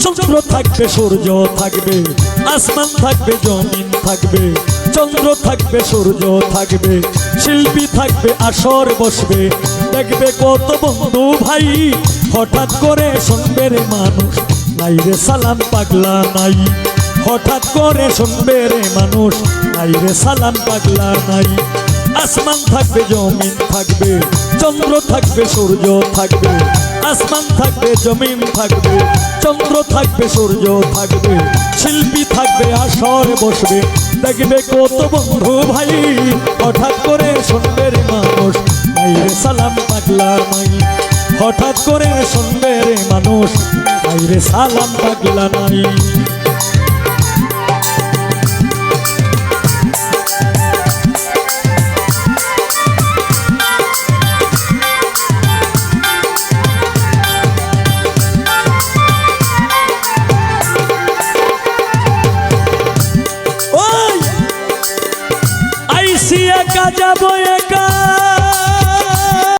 চন্দ্র থাকবে সূর্য থাকবে, আসমান থাকবে জমিন থাকবে, চন্দ্র থাকবে সূর্য থাকবে, শিল্পী থাকবে আসর বসবে, দেখবে কত বন্ধু ভাই, হঠাৎ করে শুনবে রে মানুষ নাই রে সালাম পাগলা নাই, হঠাৎ করে শুনবে রে মানুষ নাই রে সালাম পাগলা নাই। আসমান থাকবে জমিন থাকবে, চন্দ্র থাকবে সূর্য থাকবে, আসমান থাকবে জমিন থাকবে, চন্দ্র থাকবে সূর্য থাকবে, শিল্পী থাকবে আসর বসবে, দেখবে কত বন্ধু ভাই, হঠাৎ করে শুনবে রে মানুষ নাই রে সালাম পাগলা নাই, হঠাৎ করে শুনবে রে মানুষ নাই রে সালাম পাগলা নাই। একা যাবো একা